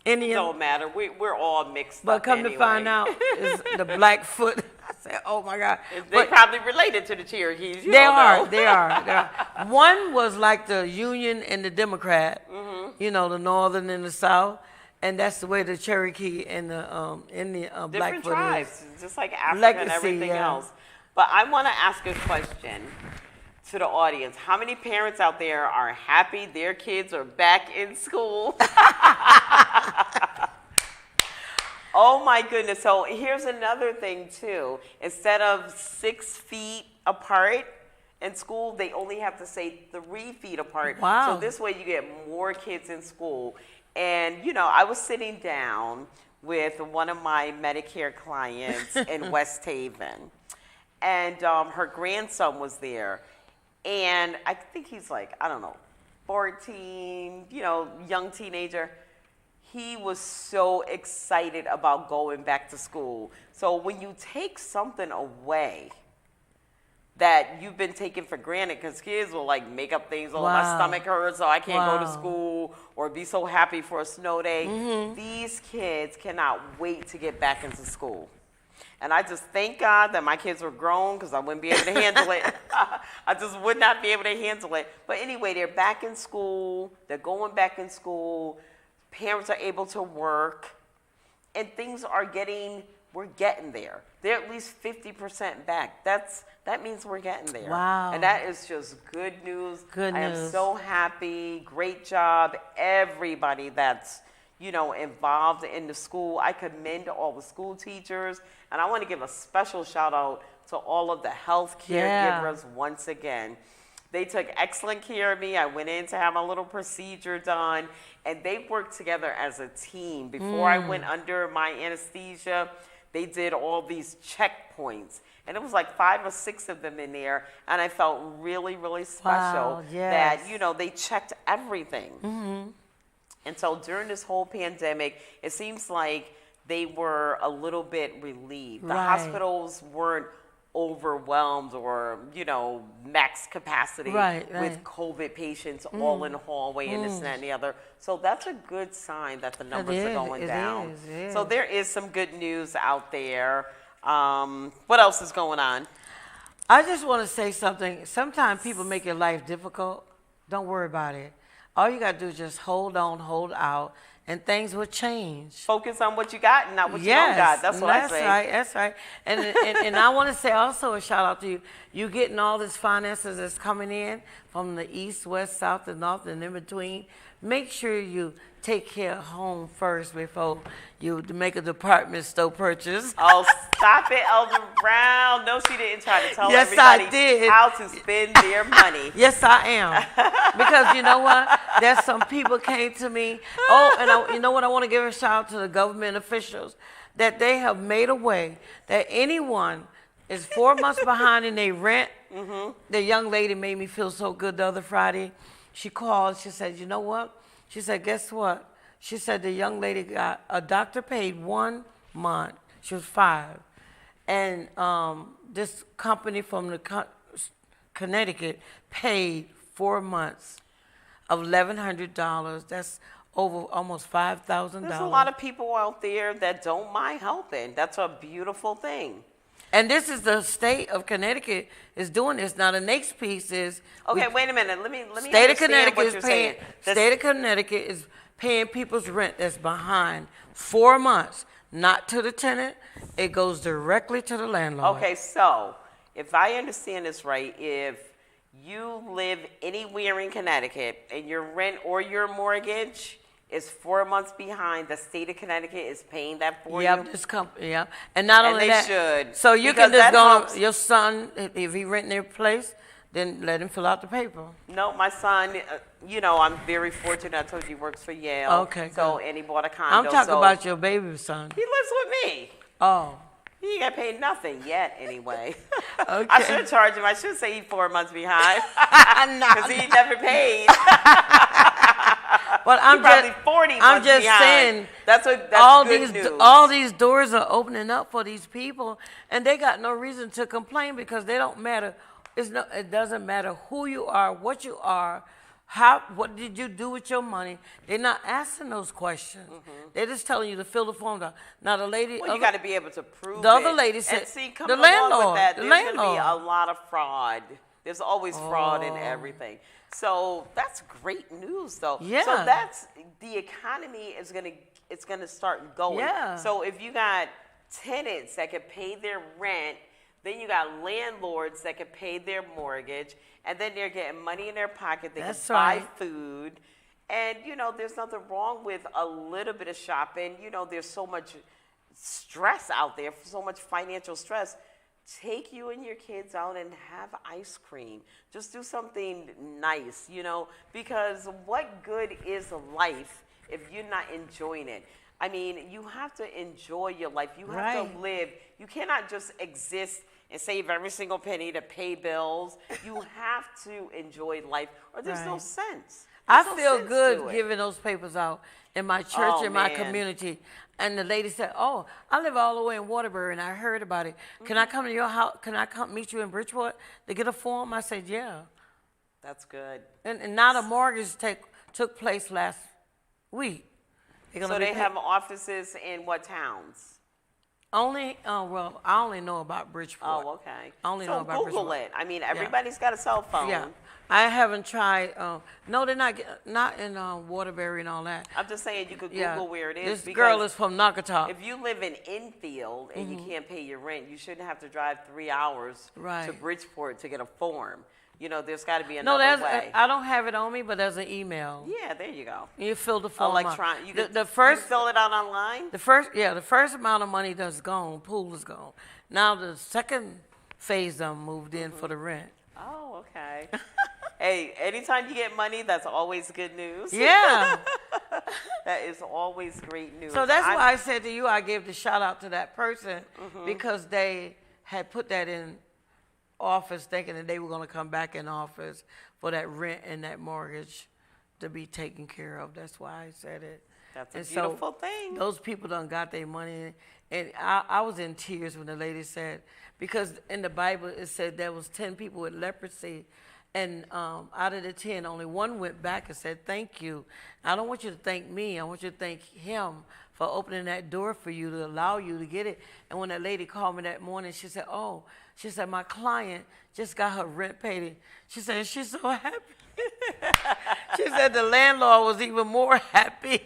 Indian. Don't matter. We're all mixed But up come anyway. to find out, it's the Blackfoot. I said, oh my God. They probably related to the Cherokees. You They don't are, know. they are. One was like the Union and the Democrat, you know, the Northern and the South. And that's the way the Cherokee and the Different Blackfoot tribes, is. just like Africa and Legacy, everything yeah. else. But I want to ask a question to the audience. How many parents out there are happy their kids are back in school? Oh my goodness. So here's another thing too. Instead of 6 feet apart in school, they only have to say 3 feet apart. Wow. So this way you get more kids in school. And you know, I was sitting down with one of my Medicare clients in West Haven. And her grandson was there. And I think he's like, I don't know, 14, you know, young teenager. He was so excited about going back to school. So when you take something away that you've been taking for granted, because kids will like make up things, oh, my stomach hurts, so I can't go to school, or be so happy for a snow day. These kids cannot wait to get back into school. And I just thank God that my kids were grown, because I wouldn't be able to handle it. I just would not be able to handle it. But anyway, they're back in school. They're going back in school. Parents are able to work. And things are we're getting there. They're at least 50% back. That means we're getting there. Wow. And that is just good news. Good I news. am so happy. Great job. Everybody that's, involved in the school. I commend all the school teachers, and I want to give a special shout out to all of the health caregivers once again. They took excellent care of me. I went in to have a little procedure done, and they worked together as a team. Before I went under my anesthesia, they did all these checkpoints. And it was like 5 or 6 of them in there, and I felt really, really special that, they checked everything. And so during this whole pandemic, it seems like they were a little bit relieved. The hospitals weren't overwhelmed or, max capacity with COVID patients all in the hallway and this and that and the other. So that's a good sign that the numbers are going down. It is. So there is some good news out there. What else is going on? I just want to say something. Sometimes people make your life difficult. Don't worry about it. All you got to do is just hold on, hold out, and things will change. Focus on what you got and not what you don't got. That's what I say. That's right. And I want to say also a shout out to you. You getting all this finances that's coming in from the east, west, south, and north, and in between. Make sure you take care of home first before you make a department store purchase. Oh, stop it, Elder Brown. No, she didn't try to tell everybody how to spend their money. Yes, I am. Because you know what? There's some people came to me. Oh, and you know what? I want to give a shout out to the government officials that they have made a way that anyone is 4 months behind in their rent. The young lady made me feel so good the other Friday. She called. She said, you know what? She said, guess what? She said the young lady got a doctor paid 1 month. She was 5. And this company from the Connecticut paid 4 months of $1,100. That's over almost $5,000. There's a lot of people out there that don't mind helping. That's a beautiful thing. And this is the state of Connecticut is doing this. Now the next piece is wait a minute. Let me state of Connecticut what is you're paying. saying. State of Connecticut is paying people's rent that's behind 4 months, not to the tenant. It goes directly to the landlord. Okay, so if I understand this right, if you live anywhere in Connecticut and your rent or your mortgage is 4 months behind, the state of Connecticut is paying that for you? This company, And not only they that, should. So you can just go, your son, if he rent their place, then let him fill out the paper. No, my son, I'm very fortunate. I told you he works for Yale. Okay, so, good. And he bought a condo. I'm talking about your baby son. He lives with me. Oh. He ain't got paid nothing yet, anyway. Okay. I should charge him. I should say he's 4 months behind. Because he never paid. But I'm probably 40 months just behind. saying that's all good these news. all these doors are opening up for these people, and they got no reason to complain because they don't matter. It doesn't matter who you are, what you are, what did you do with your money. They're not asking those questions. They're just telling you to fill the form out. Now the lady, well, you got to be able to prove the other lady said, and see, the landlord, with that, the there's landlord. going to be a lot of fraud. There's always fraud in everything. So that's great news, though. Yeah. So that's the economy is gonna start going. Yeah. So if you got tenants that can pay their rent, then you got landlords that can pay their mortgage, and then they're getting money in their pocket. They can buy food, and there's nothing wrong with a little bit of shopping. There's so much stress out there, so much financial stress. Take you and your kids out and have ice cream. Just do something nice, because what good is life if you're not enjoying it? I mean, you have to enjoy your life. You have to live. You cannot just exist and save every single penny to pay bills. You have to enjoy life, or there's no sense. I feel good giving those papers out in my church, in my community. And the lady said, oh, I live all the way in Waterbury, and I heard about it. Can I come to your house? Can I come meet you in Bridgeport to get a form? I said, yeah. That's good. And now the mortgage took place last week. So they have offices in what towns? I only know about Bridgeport. Oh, okay. I only know about Google Bridgeport. it. I mean, everybody's got a cell phone. Yeah. I haven't tried. No, they're not in Waterbury and all that. I'm just saying you could Google Yeah, where it is. this girl is from Nakata. If you live in Enfield and you can't pay your rent, you shouldn't have to drive 3 hours to Bridgeport to get a form. You know, there's got to be another way. I don't have it on me, but there's an email. Yeah, there you go. You fill the form Electronic. out. You fill it out online? The first amount of money that's gone, pool is gone. Now the second phase moved in for the rent. Oh, okay. Hey, anytime you get money, that's always good news. Yeah. That is always great news. So that's why I said to you, I gave the shout out to that person because they had put that in office thinking that they were going to come back in office for that rent and that mortgage to be taken care of. That's why I said it. That's a beautiful thing. Those people done got their money. And I was in tears when the lady said, because in the Bible it said there was 10 people with leprosy. And out of the 10, only one went back and said, thank you. I don't want you to thank me. I want you to thank him for opening that door for you to allow you to get it. And when that lady called me that morning, she said, my client just got her rent paid. She said, she's so happy. She said the landlord was even more happy.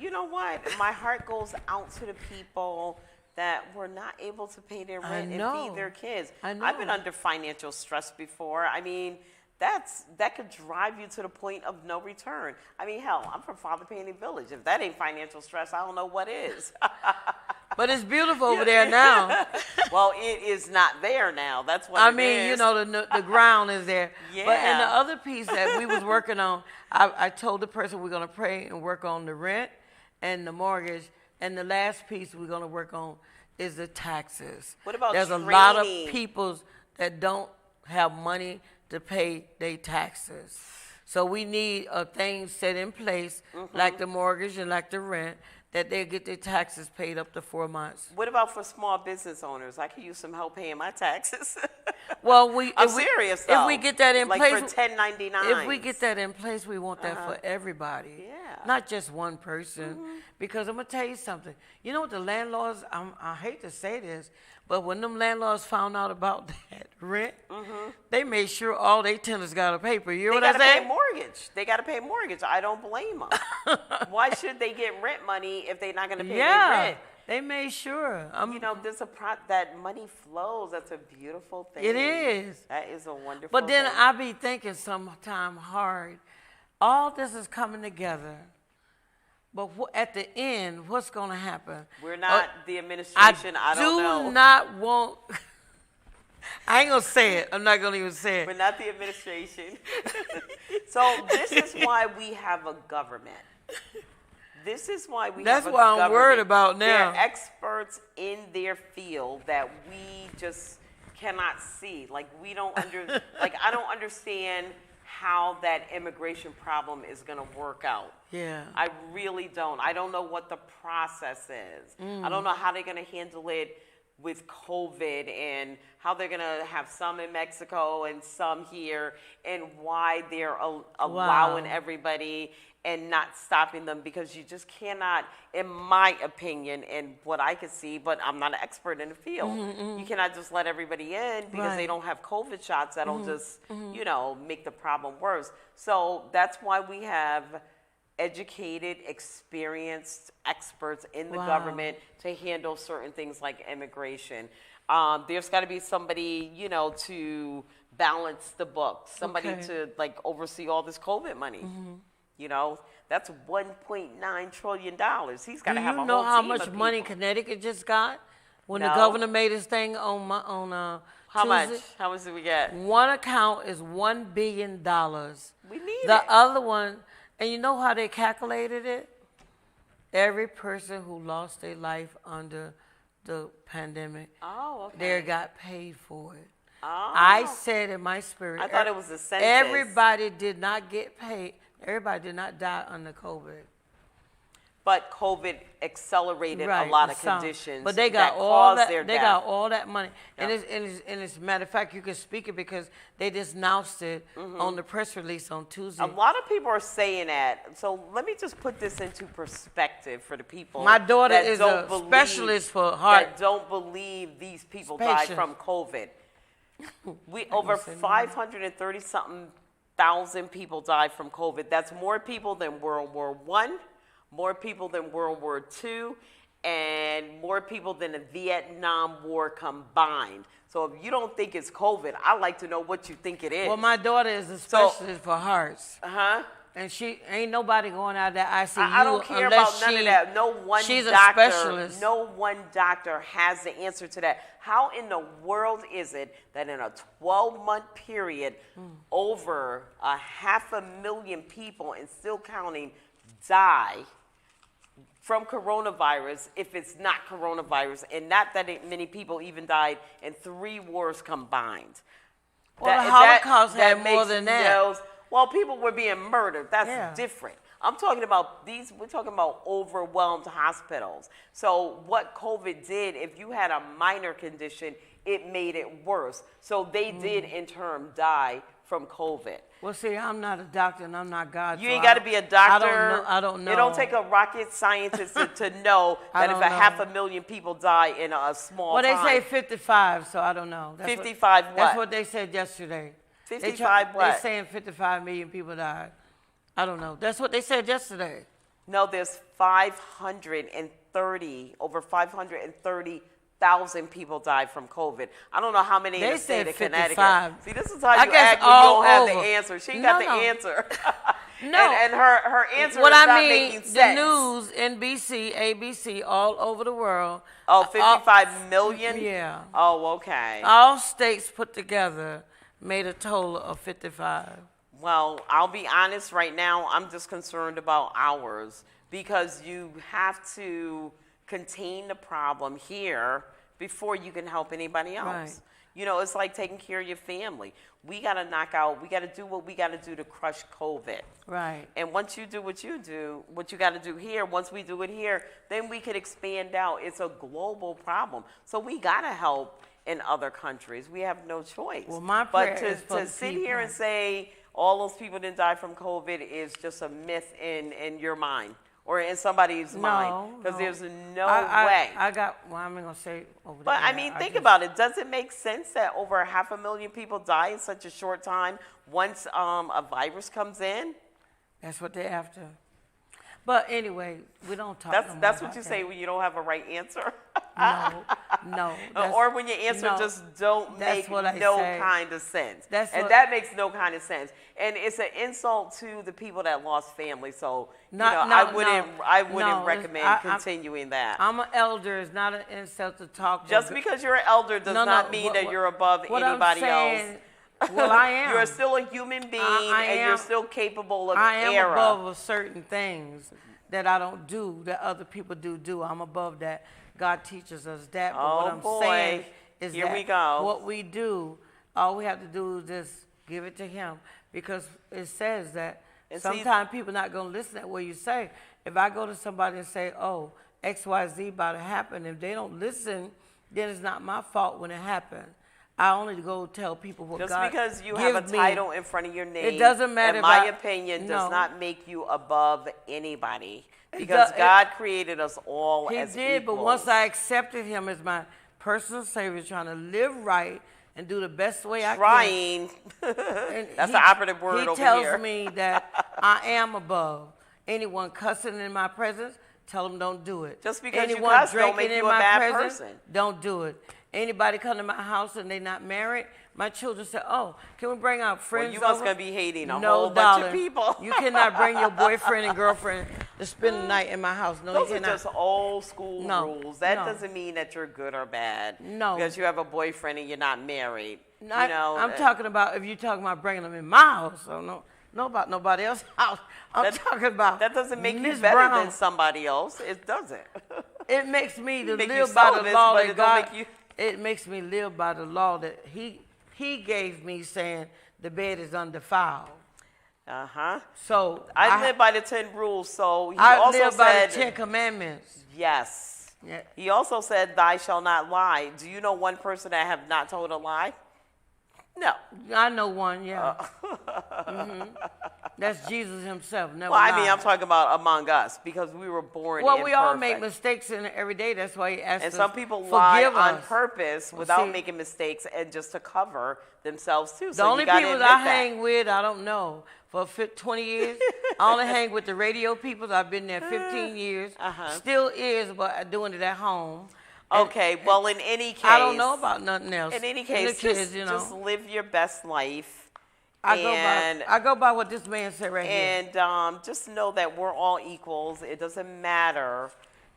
You know what? My heart goes out to the people that were not able to pay their rent and feed their kids. I know. I've been under financial stress before. I mean, that could drive you to the point of no return. I mean, hell, I'm from Father Penny Village. If that ain't financial stress, I don't know what is. But it's beautiful over there now. Well, it is not there now. That's what it is. You know, the ground is there. Yeah. But and the other piece that we was working on, I told the person we're going to pray and work on the rent and the mortgage. And the last piece we're going to work on is the taxes. What about There's training? A lot of people that don't have money to pay their taxes. So we need a thing set in place, like the mortgage and like the rent, that they get their taxes paid up to 4 months. What about for small business owners? I could use some help paying my taxes. Well, I'm serious though. If we get that in like place, for 1099. If we get that in place, we want that for everybody. Yeah. Not just one person. Because I'm gonna tell you something. You know what the landlords? I hate to say this, but when them landlords found out about that rent, they made sure all their tenants got a paper. You know what I'm saying? They got to pay mortgage. I don't blame them. Why should they get rent money if they're not going to pay their rent? They made sure. You know, there's that money flows. That's a beautiful thing. It is. That is a wonderful But then thing. I be thinking sometime hard, all this is coming together. But at the end, what's going to happen? We're not the administration. I don't know. I do not want... I ain't going to say it. I'm not going to even say it. We're not the administration. So this is why we have a government. This is why we have a government. That's what I'm worried about now. They're experts in their field that we just cannot see. Like we don't I don't understand how that immigration problem is going to work out. Yeah. I really don't. I don't know what the process is. I don't know how they're going to handle it with COVID and how they're going to have some in Mexico and some here and why they're allowing everybody and not stopping them, because you just cannot, in my opinion, and what I could see, but I'm not an expert in the field, you cannot just let everybody in because they don't have COVID shots. That'll just, you know, make the problem worse. So that's why we have educated, experienced experts in the government to handle certain things like immigration. There's got to be somebody, you know, to balance the books, somebody to like oversee all this COVID money. You know, that's $1.9 trillion. He's got to have a whole team of people. Do you know how much money Connecticut just got when the governor made his thing on How much? Tuesday? How much did we get? One account is $1 billion. We need it. The other one, and you know how they calculated it? Every person who lost their life under the pandemic, they got paid for it. I said in my spirit, I thought it was the census. Everybody did not get paid. Everybody did not die under COVID. But COVID accelerated a lot of conditions. But they got all that. They got all that money, and it's matter of fact, you can speak it because they just announced it on the press release on Tuesday. A lot of people are saying that. So let me just put this into perspective for the people. My daughter that is don't a specialist for heart. That don't believe these people died from COVID. We over 530 something thousand people died from COVID. That's more people than World War I, more people than World War II, and more people than the Vietnam War combined. So if you don't think it's COVID, I'd like to know what you think it is. Well, my daughter is a specialist for hearts. Uh-huh. And she ain't nobody going out of that ICU. I don't care about none of that. She's a specialist. No one doctor has the answer to that. How in the world is it that in a 12-month period, over 500,000 people, and still counting, die from coronavirus if it's not coronavirus, and not that many people even died in 3 wars combined? Well, the Holocaust had more than that. Well, people were being murdered. That's different. I'm talking about we're talking about overwhelmed hospitals. So what COVID did, if you had a minor condition, it made it worse. So they did in turn die from COVID. Well, see, I'm not a doctor and I'm not God. You ain't got to be a doctor. I don't know. It don't take a rocket scientist to know that if 500,000 people die in a small time. Well, they say 55, so I don't know. 55 what? That's what they said yesterday. 55 what? They're saying 55 million people died. I don't know. That's what they said yesterday. No, there's over 530,000 people died from COVID. I don't know how many in the state of Connecticut. See, this is how you act when you don't have the answer. She got the answer. No. And her answer is not making sense. The news, NBC, ABC, all over the world. Oh, 55 million? Yeah. Oh, okay. All states put together made a total of 55. Well, I'll be honest right now, I'm just concerned about ours, because you have to contain the problem here before you can help anybody else. Right. You know, it's like taking care of your family. We got to we got to do what we got to do to crush COVID. Right. And once you do what you got to do here, once we do it here, then we could expand out. It's a global problem. So we got to help in other countries. We have no choice. Well, my prayer is for to sit here and say all those people didn't die from COVID is just a myth in your mind or in somebody's mind, because there's no way. I'm going to say over there. But I mean, think about it. Does it make sense that over 500,000 people die in such a short time once a virus comes in? That's what they're after. But anyway, we don't talk That's what you say when you don't have a right answer? No. Or when your answer just don't make no kind of sense. That makes no kind of sense. And it's an insult to the people that lost family. So I wouldn't recommend continuing that. I'm an elder. It's not an insult to talk. Just because you're an elder does not mean that you're above anybody else. Well, I am. You're still a human being, and you're still capable of I am error. above certain things that I don't do, that other people do. I'm above that. God teaches us that. But what I'm saying is what we do, all we have to do is just give it to Him. Because it says that sometimes people are not going to listen to what you say. If I go to somebody and say, oh, X, Y, Z about to happen, if they don't listen, then it's not my fault when it happened. I only go tell people what God gives me. Just because you have a title in front of your name, it doesn't matter. In my opinion, does not make you above anybody. Because God created us all as equals. He did, but once I accepted Him as my personal Savior, trying to live right and do the best way I can. That's the operative word over here. He tells me that I am above. Anyone cussing in my presence, tell them don't do it. Just because you cuss don't make you a bad person. Don't do it. Anybody come to my house and they're not married, my children say, oh, can we bring our friends over? You must going to be hating a whole bunch of people. You cannot bring your boyfriend and girlfriend to spend the night in my house. No, those you cannot. Are just old school rules. That doesn't mean that you're good or bad. No. Because you have a boyfriend and you're not married. No, I'm talking about if you're talking about bringing them in my house. So no about nobody else's house. I'm talking about that doesn't make you better than somebody else. It doesn't. It makes me to live by the law that God. It makes me live by the law that He gave me, saying the bed is undefiled. So I live by the 10 rules. So He I also live by said the 10 commandments. Yes. Yeah. He also said, "Thou shalt not lie." Do you know one person that have not told a lie? No. I know one. Yeah. That's Jesus himself, never Well, I mean, lied. I'm talking about among us because we were born Well, we all make imperfect. mistakes in every day. That's why he asked And us some people forgive lie on us. purpose without see- making mistakes and just to cover themselves too. The So only you gotta people admit I that. hang with, I don't know. For 20 years, I only hang with the radio people. I've been there 15 years. Still is, but doing it at home. And- Okay, well, in any case, I don't know about nothing else. in any And case, the kids, just, you know. just live your best life. I go by what this man said right here. And just know that we're all equals. It doesn't matter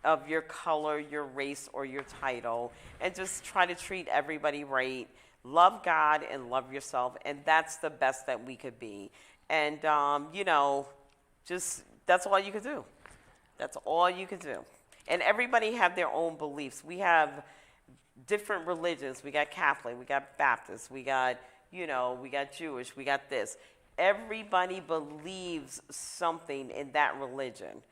of your color, your race, or your title. And just try to treat everybody right. Love God and love yourself. And that's the best that we could be. And, you know, just that's all you could do. That's all you could do. And everybody have their own beliefs. We have different religions. We got Catholic, we got Baptist, we got, you know, we got Jewish, we got this. Everybody believes something in that religion.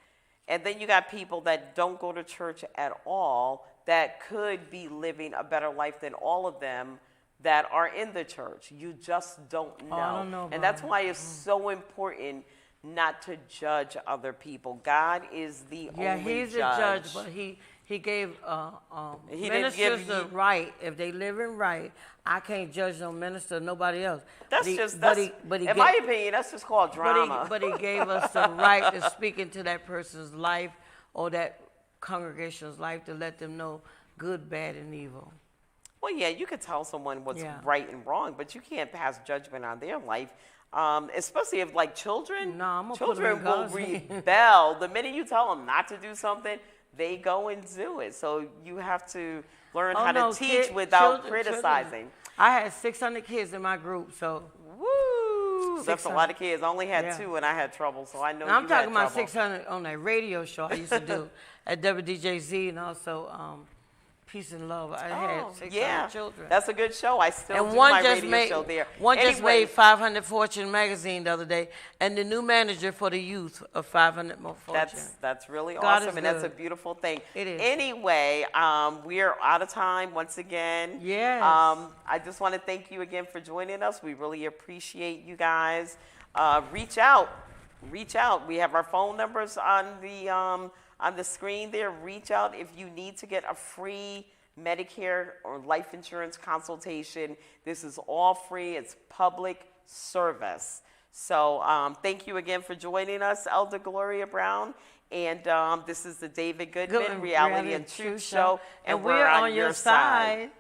And then you got people that don't go to church at all that could be living a better life than all of them that are in the church. You just don't know. I don't know And about that's it. why it's so important not to judge other people. God is the Yeah, only he's a judge, but he gave He didn't ministers give the you- right. If they live in right, I can't judge no minister, nobody else. That's But he- just, but that's, he- but he in ga- my opinion, that's just called drama. But he gave us the right to speak into that person's life or that congregation's life to let them know good, bad, and evil. Well, yeah, you could tell someone what's Yeah. right and wrong, but you can't pass judgment on their life. Especially if, like, children, No, I'm gonna put 'em children in will God's hands. rebel. The minute you tell them not to do something, they go and do it. So you have to learn how to teach without criticizing. I had 600 kids in my group, so Woo! That's a 600. lot of kids. I only had Yeah. 2 and I had trouble, so I know now I'm you talking had about trouble. 600 on that radio show I used to do at WDJZ and also Peace and Love. I had 600 children. That's a good show. I still And do one my just radio made show there. one just Anyway, made 500 Fortune magazine the other day, and the new manager for the youth of 500 more Fortune. That's really God awesome, is and that's a good. beautiful thing. It is. Anyway, we are out of time once again. Yes. I just want to thank you again for joining us. We really appreciate you guys. Reach out. We have our phone numbers on the screen there. Reach out if you need to get a free Medicare or life insurance consultation. This is all free. It's public service. So thank you again for joining us, Elder Gloria Brown. And this is the David Goodman Reality and Truth Show. And we're on your side.